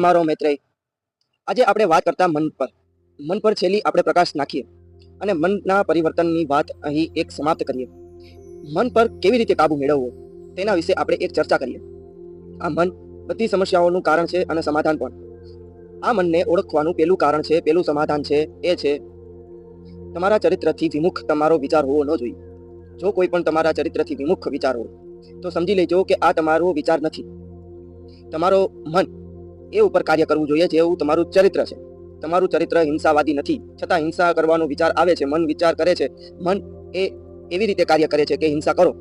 મારો મૈત્રેય, આજે આપણે વાત કરતા મન પર છેલ્લી આપણે પ્રકાશ નાખીએ અને મનના પરિવર્તનની વાત અહીં એક સમાપ્ત કરીએ. મન પર કેવી રીતે કાબુ મેળવવો તેના વિશે આપણે એક ચર્ચા કરીએ. આ મન બધી સમસ્યાઓનું કારણ છે અને સમાધાન પણ. આ મનને ઓળખવાનું પેલું કારણ છે, પેલું સમાધાન છે, એ છે તમારા ચરિત્રથી વિમુખ તમારો વિચાર હોવો ન જોઈએ. જો કોઈ પણ તમારા ચરિત્રથી વિમુખ વિચાર હોય તો સમજી લેજો કે આ તમારો વિચાર નથી. તમારો મન એ ઉપર કાર્ય કરવું જોઈએ જેવું તમારું ચરિત્ર છે. તમારું ચરિત્ર હિંસાવાદી નથી, છતાં હિંસા કરવાનો વિચાર આવે છે. મન વિચાર કરે છે, મન એ એવી રીતે કાર્ય કરે છે કે હિંસા કરો.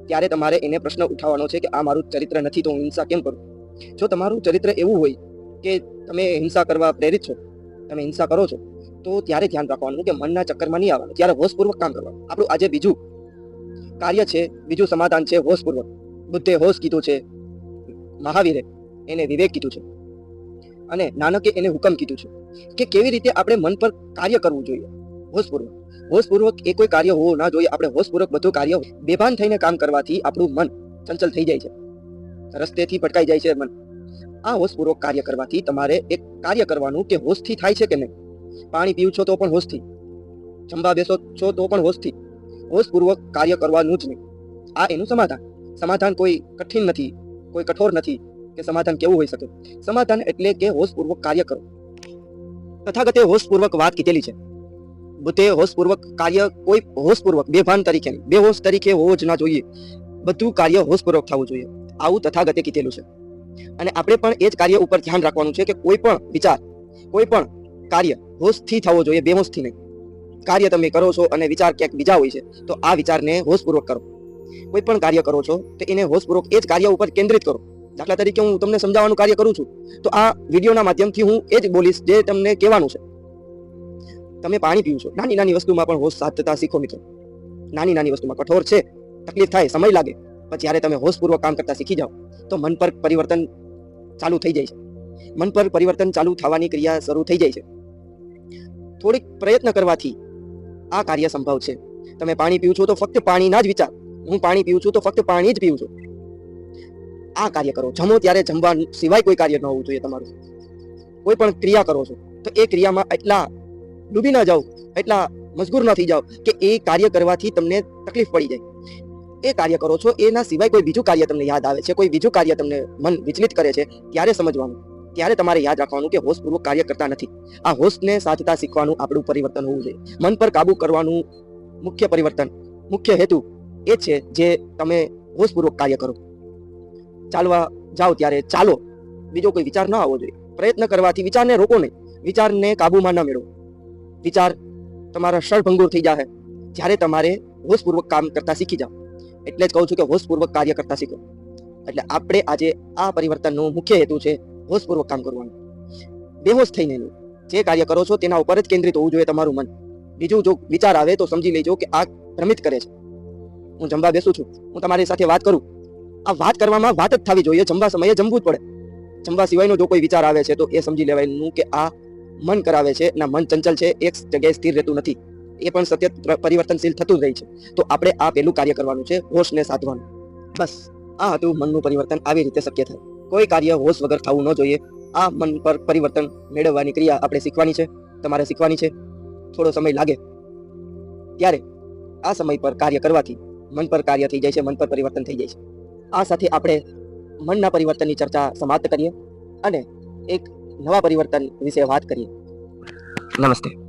ત્યારે તમારે એને પ્રશ્ન ઉઠાવવાનો છે કે આ મારું ચરિત્ર નથી તો હું હિંસા કેમ કરું. જો તમારું ચરિત્ર એવું હોય કે તમે હિંસા કરવા પ્રેરિત છો, તમે હિંસા કરો છો, તો ત્યારે ધ્યાન રાખવાનું કે મનના ચક્કરમાં નહીં આવવાનું. ત્યારે હોશપૂર્વક કામ કરવાનું. આપણું આજે બીજું કાર્ય છે, બીજું સમાધાન છે હોશપૂર્વક. બુદ્ધે હોશ કીધું છે, મહાવીરે એને વિવેક કીધું છે અને નાનકે એને હુકમ કીધું છે કે કેવી રીતે આપણે મન પર કાર્ય કરવું જોઈએ હોશપૂર્વક. હોશપૂર્વક એ કોઈ કાર્ય હોવું ના જોઈએ. આપણે હોશપૂર્વક બધું કાર્ય બેભાન થઈને કામ કરવાથી આપણું મન ચંચલ થઈ જાય છે, રસ્તેથી ભટકાઈ જાય છે મન. આ હોશપૂર્વક કાર્ય કરવાથી તમારે એક કાર્ય કરવાનું કે હોશથી થાય છે કે નહીં. પાણી પીવું છો તો પણ હોશથી, જમવા બેસો છો તો પણ હોશથી. હોશપૂર્વક કાર્ય કરવાનું જ નહીં. આ એનું સમાધાન. સમાધાન કોઈ કઠિન નથી, કોઈ કઠોર નથી કે સમાધાન કેવું હોઈ શકે. સમાધાન એટલે કે હોશપૂર્વક કાર્ય કરો. તથાગતે હોશપૂર્વક વાત કીધેલી છે. બુદ્ધે હોશપૂર્વક કાર્ય કોઈ હોશપૂર્વક બેભાન તરીકે નહીં, બેહોશ તરીકે હોવો જ ના જોઈએ. બધું કાર્ય હોશપૂર્વક થવું જોઈએ, આવું તથાગતે કીધેલું છે. અને આપણે પણ એ જ કાર્ય ઉપર ધ્યાન રાખવાનું છે કે કોઈ પણ વિચાર, કોઈ પણ કાર્ય હોશથી થવો જોઈએ, બેહોશથી નહીં. કાર્ય તમે કરો છો અને વિચાર ક્યાંક બીજા હોય છે તો આ વિચારને હોશપૂર્વક કરો. કોઈ પણ કાર્ય કરો છો તો એને હોશપૂર્વક એ જ કાર્ય ઉપર કેન્દ્રિત કરો. દાખલા તરીકે હું તમને સમજાવવાનું કાર્ય કરું છું તો આ વિડીયોના માધ્યમથી હું એ જ બોલીશ જે તમને કહેવાનું છે. તમે પાણી પીવું છો, નાની નાની વસ્તુમાં પણ હોશ સાધતા શીખો મિત્રો. નાની નાની વસ્તુમાં કઠોર છે, તકલીફ થાય, સમય લાગે, પણ જ્યારે તમે હોશપૂર્વક કામ કરતા શીખી જાઓ તો મન પર પરિવર્તન ચાલુ થઈ જાય છે. મન પર પરિવર્તન ચાલુ થવાની ક્રિયા શરૂ થઈ જાય છે. થોડીક પ્રયત્ન કરવાથી આ કાર્ય સંભવ છે. તમે પાણી પીવું છો તો ફક્ત પાણીના જ વિચાર, હું પાણી પીવું છું તો ફક્ત પાણી જ પીવું છું. આ કાર્ય કરો. જમો ત્યારે જમવા સિવાય કોઈ કાર્ય ન હોવું જોઈએ તમારું. કોઈ પણ ક્રિયા કરો છો તો એ ક્રિયામાં એટલા ડૂબી ન જાઓ, એટલા મજગૂર ન થઈ જાઓ કે એ કાર્ય કરવાથી તમને તકલીફ પડી જાય. એ કાર્ય કરો છો એના સિવાય કોઈ બીજું કાર્ય તમને યાદ આવે છે, કોઈ બીજું કાર્ય તમને મન વિચલિત કરે છે, ત્યારે સમજવાનું, ત્યારે તમારે યાદ રાખવાનું કે હોશપૂર્વક કાર્ય કરતા નથી. આ હોશને સાધતા શીખવાનું આપણું પરિવર્તન હોવું જોઈએ. મન પર કાબુ કરવાનું મુખ્ય પરિવર્તન, મુખ્ય હેતુ એ છે જે તમે હોશપૂર્વક કાર્ય કરો. ચાલવા જાઓ ત્યારે ચાલો, બીજો કોઈ વિચાર ન આવવો જોઈએ. પ્રયત્ન કરવાથી વિચારને રોકો નહીં, વિચારને કાબુમાં ન મેળવો. વિચાર તમારા શળભંગુર થઈ જાય જ્યારે તમારે હોશપૂર્વક કામ કરતા શીખી જાઓ. એટલે જ કહું છું કે હોશપૂર્વક કાર્ય કરતા શીખો. એટલે આપણે આજે આ પરિવર્તનનો મુખ્ય હેતુ છે હોશપૂર્વક કામ કરવાનું. બેહોશ થઈને નહીં. જે કાર્ય કરો છો તેના ઉપર જ કેન્દ્રિત હોવું જોઈએ તમારું મન. બીજું જો વિચાર આવે તો સમજી લેજો કે આ ભ્રમિત કરે છે. હું જમવા બેસું છું, હું તમારી સાથે વાત કરું, આ વાત કરવામાં વાત જ થવી જોઈએ. જમવા સમયે જમવું જ પડે. જમવા સિવાયનો જો કોઈ વિચાર આવે છે તો એ સમજી લેવાનું કે આ મન કરાવે છે. ના, મન ચંચલ છે, એક જગ્યાએ સ્થિર રહેતું નથી. એ પણ સતત પરિવર્તનશીલ થતું જ રહે છે. તો આપણે આ પેલું કાર્ય કરવાનું છે, હોશને સાધવાનું. બસ આ હતું મનનું પરિવર્તન. આવી રીતે શક્ય થાય. કોઈ કાર્ય હોશ વગર થવું ન જોઈએ. આ મન પર પરિવર્તન મેળવવાની ક્રિયા આપણે શીખવાની છે, તમારે શીખવાની છે. થોડો સમય લાગે ત્યારે આ સમય પર કાર્ય કરવાથી મન પર કાર્ય થઈ જાય છે, મન પર પરિવર્તન થઈ જાય છે. આ સાથે આપણે મનના પરિવર્તનની ચર્ચા સમાપ્ત કરીએ અને એક નવા પરિવર્તન વિશે વાત કરીએ. નમસ્તે.